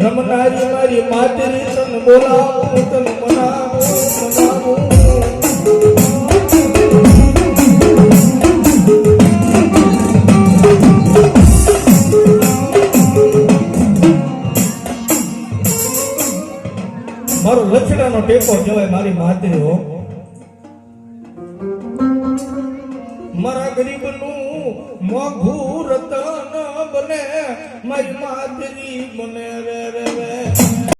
રમનારી મારી માતરી તન બોલાવું તન મનાવું મારો લચડાનો ટેકો કહેવાય મારી માતરી હો મારા ગરીબનું મોઘું રતન બને મારી માતરી બને રે રે રે